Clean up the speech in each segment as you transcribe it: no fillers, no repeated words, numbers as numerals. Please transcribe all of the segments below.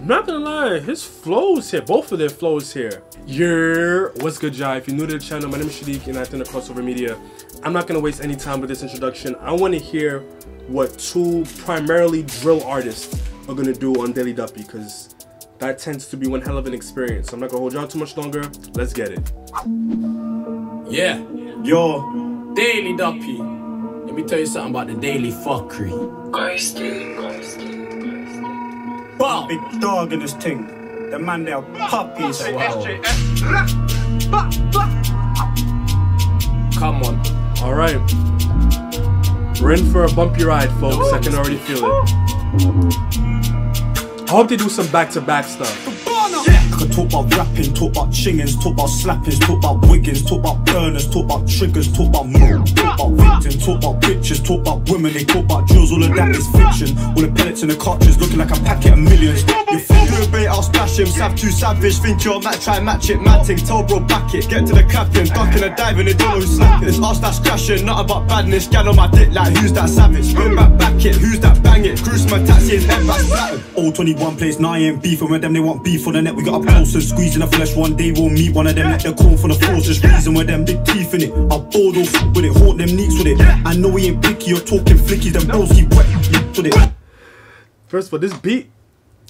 I'm not gonna lie, his flows here, both of their flows here. Yeah, what's good, y'all? If you're new to the channel, my name is Shadiq and I attend KRXOVR Media. I'm not gonna waste any time with this introduction. I want to hear what two primarily drill artists are gonna do on Daily Duppy, because that tends to be one hell of an experience. So I'm not gonna hold y'all too much longer. Let's get it. Yeah, yo, Daily Duppy. Let me tell you something about the daily fuckery. Wow. Big dog in this thing. The man there puppies. Wow. Come on. All right, we're in for a bumpy ride, folks. I can already feel it. I hope they do some back-to-back stuff. I could talk about rapping, talk about chingings, talk about slappings, talk about wiggins, talk about burners, talk about triggers, talk about more, talk about victims, talk about bitches, talk about women, they talk about drills, all of that is fiction. All the pellets in the cartridge looking like a packet of millions. You think you're a bait, I'll splash him, Sav too savage, think you're Matt, try match it, matting, tell bro back it, get to the clapping, ducking a diving, they don't know who's slapping. It's us that's crashing, not about badness, gal on my dick like who's that savage, spin back it, who's that bang it, cruise my taxi, his head back flattened. Old 21 place, now I ain't beefing with them, they want beef on the net, we got a close and squeeze in the flesh, one day we'll meet one of them, let the corn from the floors, just reason with them big teeth in it, I'll board all f with it, haunt them neeks with it, I know he ain't picky, you're talking flickies, them bros keep wet with it. First of all, this beat,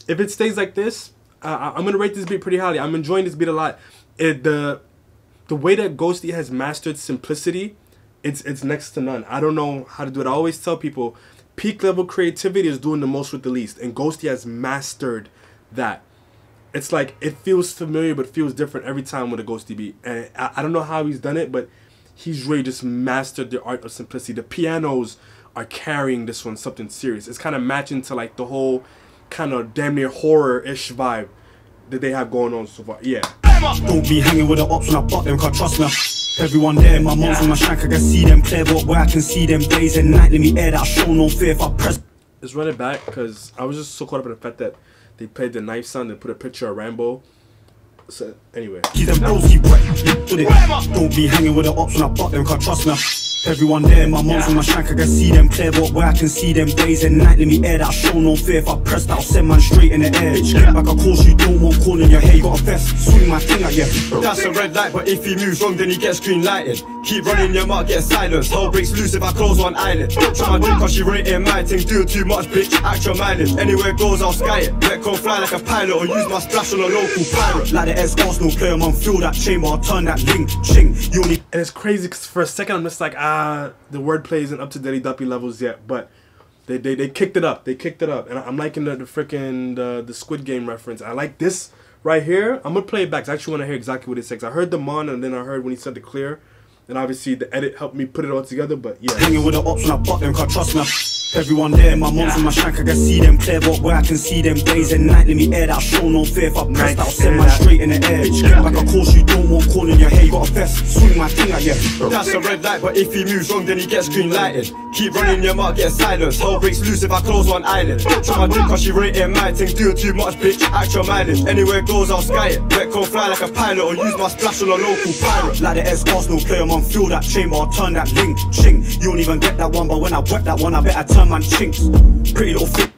if it stays like this, I'm gonna rate this beat pretty highly. I'm enjoying this beat a lot. The way that Ghosty has mastered simplicity, it's next to none. I don't know how to do it. I always tell people, peak level creativity is doing the most with the least, and Ghosty has mastered that. It's like it feels familiar but feels different every time with a Ghosty beat, and I don't know how he's done it, but he's really just mastered the art of simplicity. The pianos are carrying this one something serious. It's kind of matching to like the whole kind of damn near horror-ish vibe that they have going on so far. Yeah. Don't be hanging with the ops when I butt them, can't trust me. Everyone there, my mom's on my shank, I can see them clear, but where I can see them days and night, let me air that, show no fear if I press. Let's run it back, because I was just so caught up in the fact that they played the knife sound and put a picture of Rambo. So anyway. Don't be hanging with the ops when I butt them, can't trust me. Everyone there, my mom's on my shank, I can see them clear, but where I can see them days and night, let me air that, show no fear if I press that, I'll send man straight in the air. Bitch, get back, of course you don't want calling your hair, you got a vest, swing my thing at you. That's a red light, but if he moves wrong, then he gets green lighted. Keep running your mouth, get silenced, hell breaks loose if I close one eyelid. Try my drink cause she rating my thing, do too much bitch, act your mileage. Anywhere goes, I'll sky it, let go fly like a pilot, or use my splash on a local pirate. Like the ex-Arsenal player, man, feel that chamber, I'll turn that link, ching, you only. And it's crazy because for a second I'm just like, the wordplay isn't up to Daily Duppy levels yet, but they kicked it up. They kicked it up, and I'm liking the freaking the Squid Game reference. I like this right here. I'm gonna play it back. I actually want to hear exactly what it says. I heard the mon, and then I heard when he said the clear, and obviously the edit helped me put it all together. But yeah, hanging with the ops when I butt them, can't trust me. Everyone there, my mom's on my shank, I can see them clear, but where I can see them days and night, let me air that, show no fear if I press that, I'll send man straight in the air. Bitch, get back, of course you don't want calling your hair, you got a vest, swing my thing at you. That's a red light, but if he moves wrong, then he gets green lighted. Keep running your mouth, get silenced, hell breaks loose if I close one eyelid. Try my drink cause she rating my thing, do too much bitch, act your mileage. Anywhere goes, I'll sky it, let go fly like a pilot, or use my splash on a local pirate. Like the ex-Arsenal player, man, feel that chamber, I'll turn that link, ching. You don't even get that one, but when I wet that one, I better turn man chinks. Pretty little fit.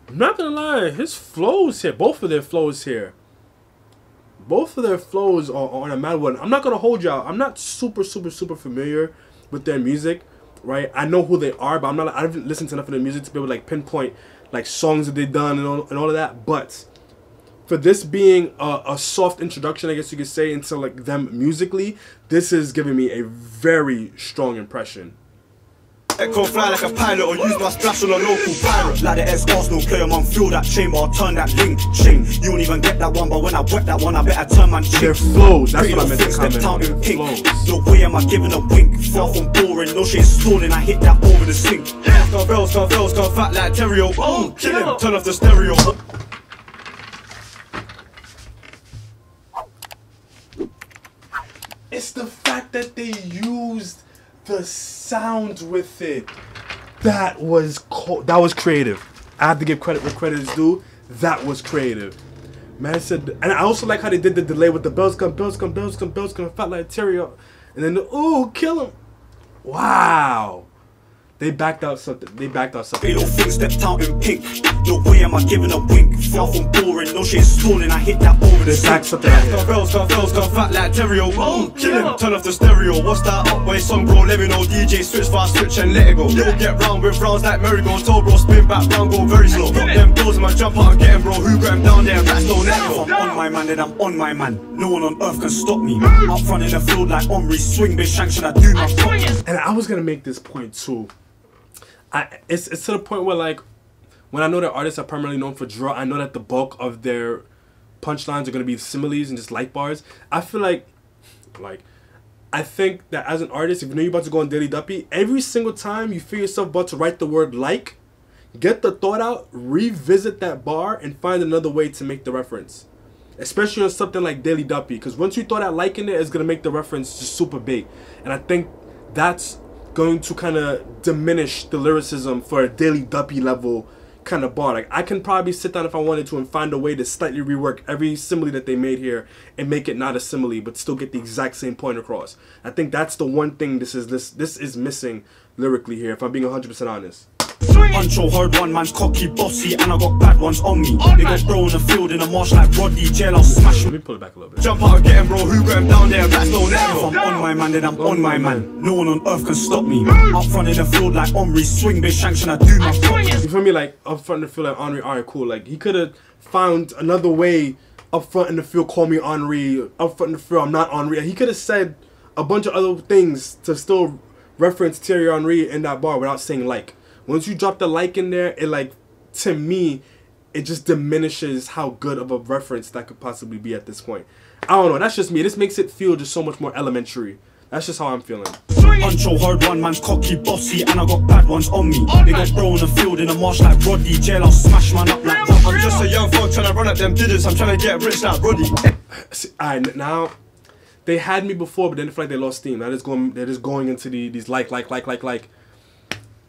I'm not gonna lie, his flows here, both of their flows here, both of their flows are on a mad one. I'm not gonna hold y'all. I'm not super familiar with their music, right? I know who they are, but I haven't listened to enough of their music to be able to like pinpoint like songs that they've done and all of that. But for this being a soft introduction, I guess you could say, into like them musically, this is giving me a very strong impression. Echo fly like a pilot, or use my splash on a local pirate. Like the ex-Arsenal player, man, feel that chamber, I'll turn that link, ching. You don't even get that one, but when I wet that one, I better turn man chinks. Their flows, that's what I meant to comment on. Flows. No way am I giving a wink, far from boring, no shit stalling, I hit that over the sink. Can't fat like Terrio, oh, kill him, turn off the stereo. It's the fact that they used the sound with it. That was creative. I have to give credit where credit is due. That was creative. Man said, and I also like how they did the delay with the bells come, fat like Terrio, and then the ooh, kill him. Wow. They backed out something. They backed out something. Little thing stepped out in pink. No way am I giving a wink. Far from boring, no shit stalling. I hit that over the sax up there. Got fat like Terrio. Oh, kill him. Turn off the stereo. What's that upway song, bro? Let me know. DJ switch fast, switch and let it go. You'll get round with rounds like merry-go. Told bro, spin back round, go very slow. Got them balls in my jumper, I'm getting bro. Who gram down there? Rats don't let go. If I'm on my man, then I'm on my man. No one on earth can stop me. Up front in the field like Omri. Swing bitch, shank, should I do my fucking? And I was gonna make this point too. It's to the point where, like, when I know that artists are primarily known for draw, I know that the bulk of their punchlines are gonna be similes and just light bars. I feel like I think that as an artist, if you know you're about to go on Daily Duppy, every single time you feel yourself about to write the word like, get the thought out, revisit that bar, and find another way to make the reference. Especially on something like Daily Duppy, because once you throw that like in there, it's gonna make the reference just super big. And I think that's going to kind of diminish the lyricism for a Daily Duppy level kind of bar. Like, I can probably sit down if I wanted to and find a way to slightly rework every simile that they made here and make it not a simile, but still get the exact same point across. I think that's the one thing this is missing lyrically here, if I'm being 100% honest. Uncho Horrid1, man's cocky, bossy, and I got bad ones on me. They got bro in the field in a marsh like Roddy, jail, I'll smash him. Let me pull it back a little bit. Jump out and get him, bro. Who got him down there? Rats don't let go. If I'm on my man, then I'm on my man. No one on earth can stop me. Up front in the field like Omri, swing bitch, shank, should I do my fucking? You feel me? Like, up front in the field like Henri, alright, cool. Like, he could have found another way up front in the field, call me Henri. Up front in the field, I'm not Henri. He could have said a bunch of other things to still reference Thierry Henry in that bar without saying like. Once you drop the like in there, it, like, to me, it just diminishes how good of a reference that could possibly be at this point. I don't know, that's just me. This makes it feel just so much more elementary. That's just how I'm feeling. Uncho Horrid1, man's cocky, bossy, and I got bad ones on me. They got bro in the field in a marsh like Roddy, jail, I'll smash man up like that. I'm just a young fuck trying to run up them didders. I'm trying to get rich like Roddy. Alright, now, they had me before, but then I feel like they lost steam. They're just going into these like.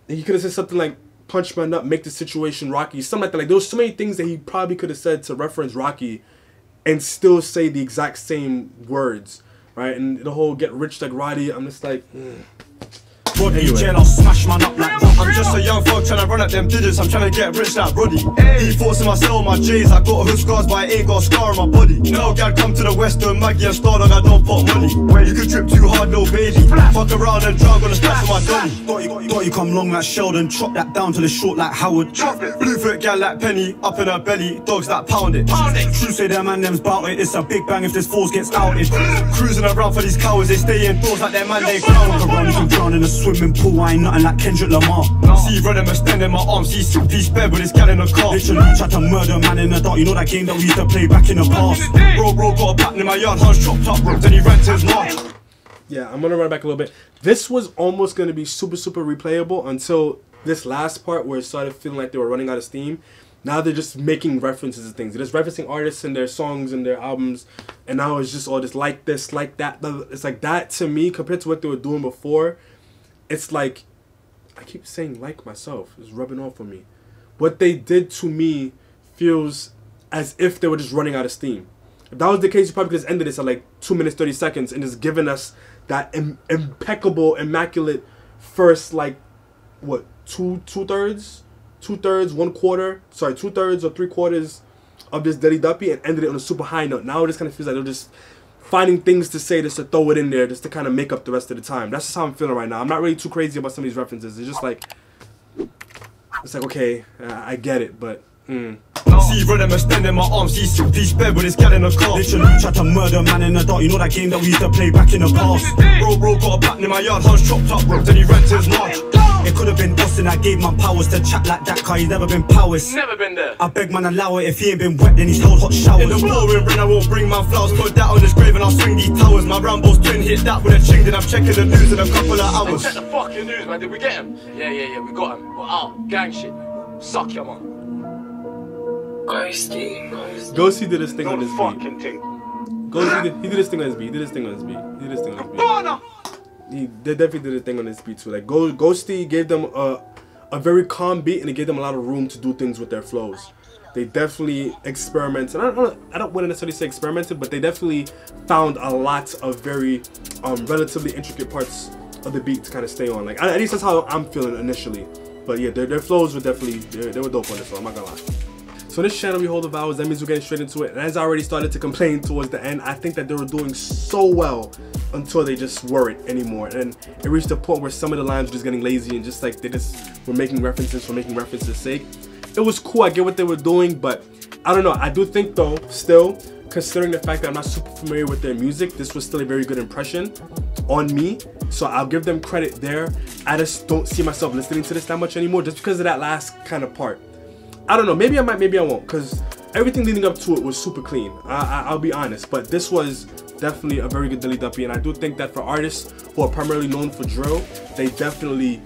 He could have said something like, punch man up, make the situation rocky, something like that. Like, there was so many things that he probably could have said to reference Rocky and still say the exact same words, right? And the whole get rich like Roddy, I'm just like, Roddy, jail, I'll smash man up like that. I'm just a young fuck trying to run up them didders. I'm trying to get rich like Roddy. He forcing myself, my J's. I got hood scars, but I ain't got a scar on my body. No gal come to the western Maggie and star dog, I don't put money. You could trip too hard, no Bailey. Fuck around and drown, gonna splash on my dolly. Got you come long like Sheldon, chop that down till it's short like Howard. Blue foot gal like Penny, up in her belly, dogs that pound it. True say their man them's bout it, it's a big bang if this force gets outed. Cruising around for these cowards, they stay indoors like their man they ground. Around you can drown in a swimming pool, I ain't nothing like Kendrick Lamar. See brother me extending my arms, he's 6 piece bed with his gal in the car. Literally tried to murder a man in the dark, you know that game that we used to play back in the past. Bro got a pattern in my yard, hands chopped up, bro, then he ran to his march. Yeah, I'm gonna run back a little bit. This was almost gonna be super replayable until this last part where it started feeling like they were running out of steam. Now they're just making references to things. They're just referencing artists and their songs and their albums, and now it's just all this, like that. It's like that to me compared to what they were doing before. It's like, I keep saying like myself. It's rubbing off on me. What they did to me feels as if they were just running out of steam. If that was the case, you probably could have ended this at like 2 minutes 30 seconds and just given us that impeccable, immaculate first, like, what, two-thirds, 1/4, sorry, 2/3 or 3/4 of this Daily Duppy and ended it on a super high note. Now it just kind of feels like they're just finding things to say just to throw it in there just to kind of make up the rest of the time. That's just how I'm feeling right now. I'm not really too crazy about some of these references. It's just like, okay, I get it, but See brother me extending my arms, he's 6 piece bed with his gal in the car. Literally tried to murder a man in the dark, you know that game that we used to play back in the past. Bro got a pattern in my yard, hands chopped up, bro, then he ran to his march. It could have been Austin, I gave man powers to chat like that, cause he's never been powers. Never been there. I beg man allow it, if he ain't been wet then he's held hot showers. In the pouring rain I won't bring my flowers, put that on his grave and I'll swing these towers. My Rambo's twin hit that with a ching, then I'm checking the news in a couple of hours. Check the fucking news, man, did we get him? Yeah, we got him. We're out, gang shit. Suck your man. Ghosty did his thing on his beat. Ghosty he did his thing on his beat. He did his thing on his beat. He definitely did a thing on his beat too. Like Ghosty gave them a very calm beat and it gave them a lot of room to do things with their flows. They definitely experimented. I don't want to necessarily say experimented, but they definitely found a lot of very relatively intricate parts of the beat to kind of stay on. Like at least that's how I'm feeling initially. But yeah, their flows were definitely, they were dope on this one, I'm not gonna lie. So this channel we hold the vowels, that means we're getting straight into it. And as I already started to complain towards the end, I think that they were doing so well until they just weren't anymore. And it reached a point where some of the lines were just getting lazy and just like they just were making references for making references sake. It was cool, I get what they were doing, but I don't know. I do think though, still, considering the fact that I'm not super familiar with their music, this was still a very good impression on me. So I'll give them credit there. I just don't see myself listening to this that much anymore just because of that last kind of part. I don't know, maybe I might, maybe I won't, because everything leading up to it was super clean. I'll be honest, but this was definitely a very good Duppy, and I do think that for artists who are primarily known for drill, they definitely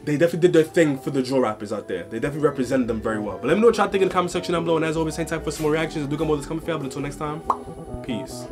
did their thing for the drill rappers out there. They definitely represented them very well. But let me know what y'all think in the comment section down below, and as always, hang tight for some more reactions. I do got more that's coming for y'all, but until next time, peace.